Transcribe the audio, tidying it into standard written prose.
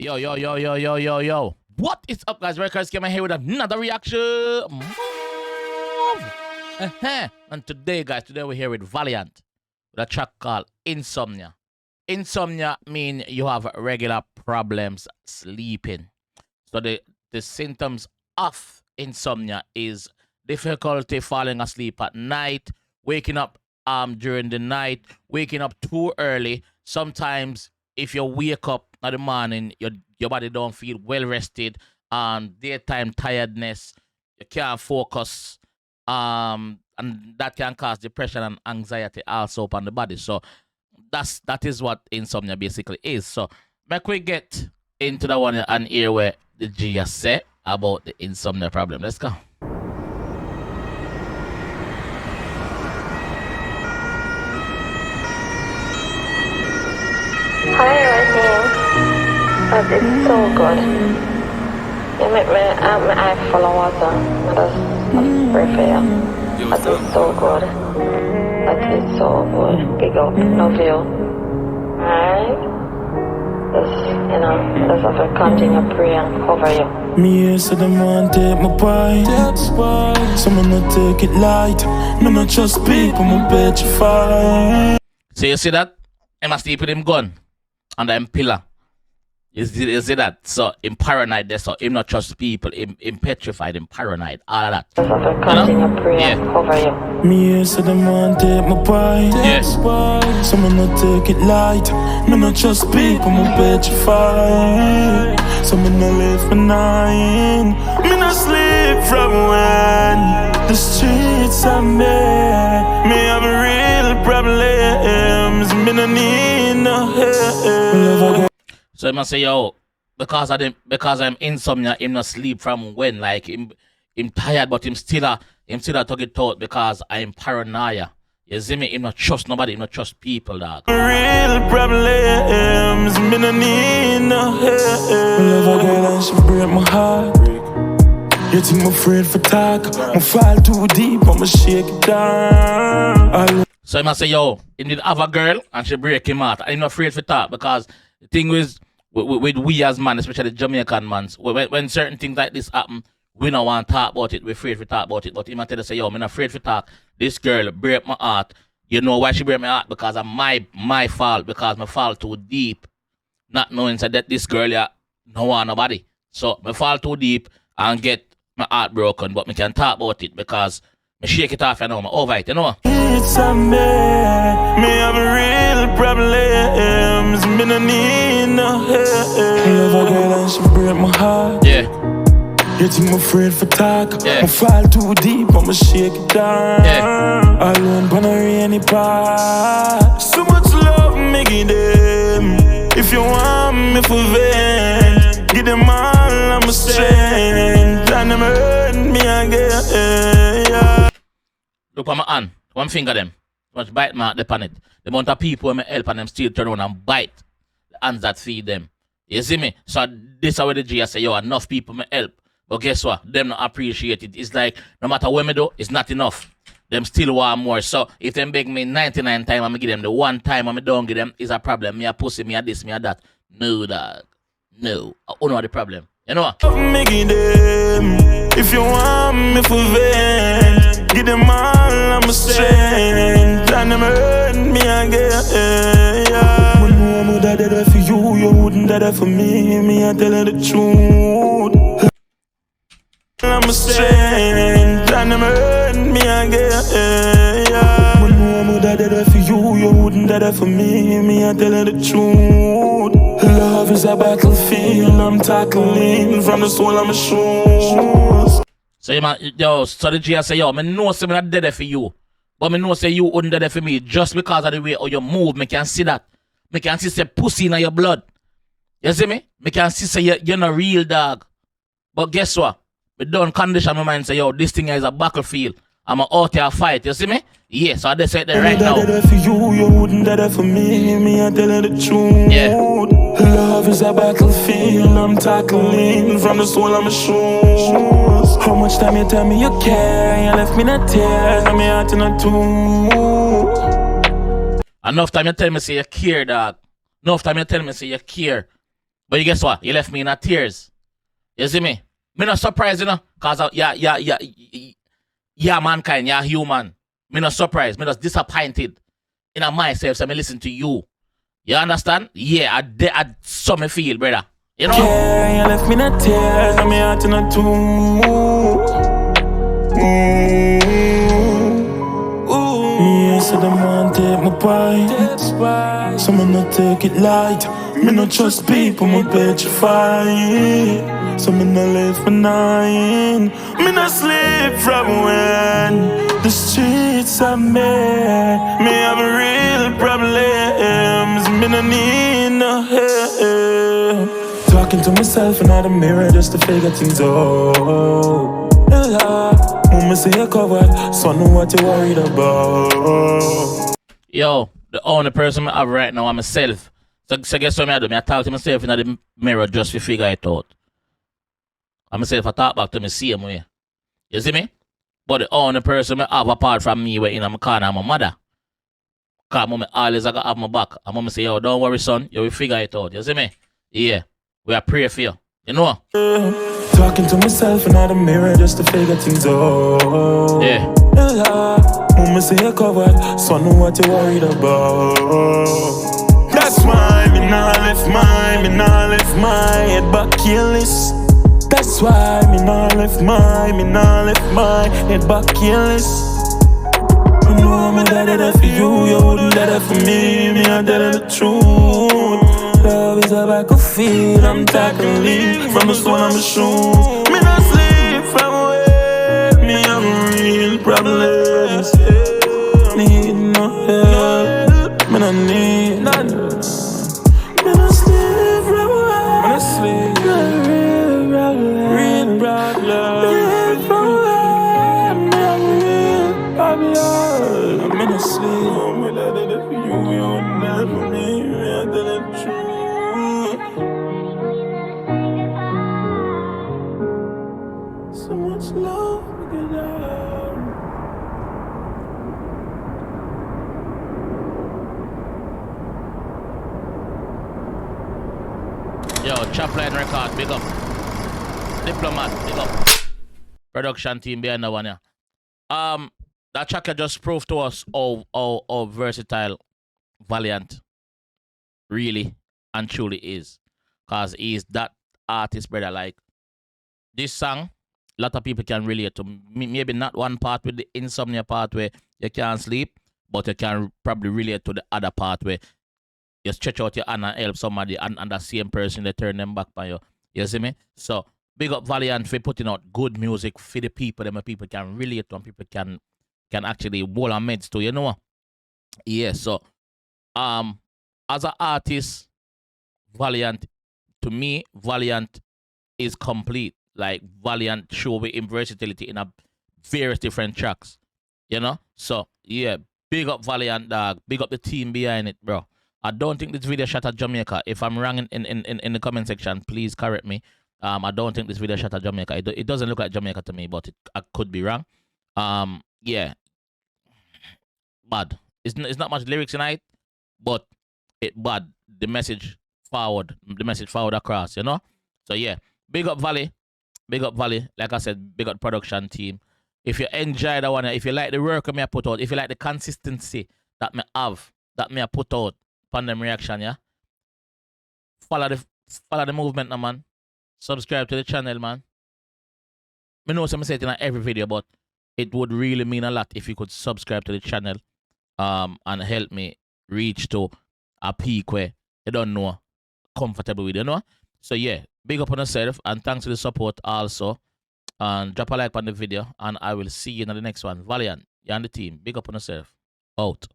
Yo. What is up, guys? Records came here with another reaction. And today, guys, we're here with Valiant with a track called Insomnia. Insomnia means you have regular problems sleeping. So the symptoms of insomnia is difficulty falling asleep at night, waking up during the night, waking up too early. Sometimes if you wake up in the morning, your body don't feel well rested, daytime tiredness, you can't focus, and that can cause depression and anxiety also upon the body. So that is what insomnia basically is. So make we get into the one and hear where the G has said about the insomnia problem. Let's go. Hi, but it's so good. You make me my eye full of water. I just pray for you. That is so good. That is so good. Big up. Love you. Alright? Just have to continue pray and cover you. Me so them want take my bite. Someone not take it light. Me not trust people, me petrified. So you see that? I must sleep with him gun under him pillar. You see that? So him paranoid there, so him not trust people, him petrified, him paranoid, all of that. Just have to continue pray and cover you. Me so them want take my bite. Yes. Someone not take it light. Me not trust people, me petrified. Someone not live for nine. Me not sleep from when the streets are me. Me have real problems. Me no need no help. So he must say, yo, because I'm insomnia, him not sleep from when, like him tired, but him still a talk it out because I'm paranoia. You see me? Him not trust nobody, him not trust people, dog. Real problems, me no need no help. I love a girl and she break my heart. You think I'm afraid for talk? I fall too deep, I'ma shake it down. So he must say, yo, he need have a girl and she break him out. I'm not afraid for talk because the thing is, with we as man, especially Jamaican man, when certain things like this happen, we don't want to talk about it, we're afraid to talk about it. But he might tell us, say, yo, I'm not afraid to talk. This girl break my heart. You know why she break my heart? Because of my fault, because I fall too deep. Not knowing that this girl no want nobody. So I fall too deep and get my heart broken, but I can talk about it because I shake it off and I'm over it, you know? It's a me have real problems. Me no need no help. I love a girl and she break my heart. Yeah. You think I'm afraid for talk? Yeah. I fall too deep, I'ma shake it down. Yeah. Alone on a rainy part. So much love me give them. If you want me for vent, give them all of my strength. And them hurt me again. Yeah. Look at my hand, one finger them. Much bite my upon it. The amount of people me help and them still turn around and bite the hands that feed them. You see me? So this is where the G I say, yo, enough people me help. But guess what? Them not appreciate it. It's like no matter what me do, it's not enough. Them still want more. So if them beg me 99 times, I'm give them the one time I don't give them is a problem. Me a pussy, me a this, me a that. No, dog. No. I don't know the problem. You know what? Me give them. If you want me for vent, give them all of my strength. And them hurt me again. Yeah. When you would have that for you, you wouldn't that for me. Me I tell her the truth. I'm a strength, and them hurt me again. Yeah. When you would have that for you, you wouldn't that for me. Me I tell her the truth. Love is a battlefield, I'm tackling from the soul of my shoes. So yo, so the G I say, yo, me know say me not dead for you. But me know say you wouldn't dead for me just because of the way how you move. Me can see that. Me can see say pussy in your blood. You see me? Me can see say you're not real, dog. But guess what? Me don't condition my mind say, yo, this thing is a battlefield. I'm out here fight. You see me? Yeah, so I just say that right now. For you, you wouldn't that for me. Me I tell her the truth. Yeah. Love is a battlefield, I'm tackling from the soul of my shoes. How much time you tell me you care? You left me in tears, and me heart in a tomb. Enough time you tell me say you care, dog. Enough time you tell me say you care. But you guess what? You left me in a tears. You see me? Me not surprised, you know, cause yeah, mankind, yeah, human. Me not surprised. Me just disappointed in myself. So me listen to you. You understand? Yeah, I saw me feel, brother. You know? Yeah, you left me in a tears, and me heart in a two. Me say them want take my pride, so me not take it light. Me not trust people, me petrified. So me not live for nine. Me not sleep from when the streets are made. Me have real problems. Me no need no help. Talking to myself in the mirror just to figure things out. Mama say you're covered, so I know what you're worried about. Yo, the only person I have right now, I'm myself. So guess what I do? I talk to myself in the mirror just to figure it out. I myself, I talk back to me same way. You see me? But the only person I have apart from me where in my corner, my mother. Cause mama always I have my back. And mama say, yo, don't worry, son, you will figure it out. You see me? Yeah. We are praying for you. You know? Talking to myself in the mirror just to figure things out. Yeah. Mama say you're covered, so I know what you're worried about. That's why me not left my head back careless. That's why me not left my head back careless. You know I'm dead for you, you wouldn't dead for me. Me I'm dead in the truth. Love is a battlefield, I'm tackling from the soul of my shoes. Me not sleep from away, me have real problems. Need no help, me not need none. Me not sleep from away, me not sleep. Real problems. Sleep from away, me have real problems. Me not sleep, me not dead for you, you wouldn't dead for me. Me I'm dead in the truth. So much love we can have. Yo, Chapline Record, big up. Diplomat, big up. Production team behind the one, yeah. That track just proved to us how versatile Valiant really and truly is. Cause he's that artist, brother. Like this song, a lot of people can relate to. Maybe not one part with the Insomnia part where you can't sleep, but you can probably relate to the other part where you stretch out your hand and help somebody and the same person they turn them back by you. You see me? So big up Valiant for putting out good music for the people that people can relate to and people can actually hold on meds to, you know? Yeah, so as an artist, Valiant, to me, Valiant is complete. Like Valiant show with versatility in a various different tracks. You know? So yeah, big up Valiant, dog. Big up the team behind it, bro. I don't think this video shot at Jamaica. If I'm wrong in the comment section, please correct me. I don't think this video shot at Jamaica. It doesn't look like Jamaica to me, but I could be wrong. Yeah. Bad. It's not much lyrics in it, but it bad. The message forward across, you know? So yeah. Big up Valley. Big up Valley. Like I said, big up production team. If you enjoy that one, if you like the work I put out, if you like the consistency that I put out upon them reaction, yeah. Follow the movement, now, man. Subscribe to the channel, man. I know some say it in every video, but it would really mean a lot if you could subscribe to the channel and help me reach to a peak where you don't know comfortable with, you know. So yeah, big up on yourself and thanks for the support also. And drop a like on the video and I will see you in the next one. Valiant, you and the team. Big up on yourself. Out.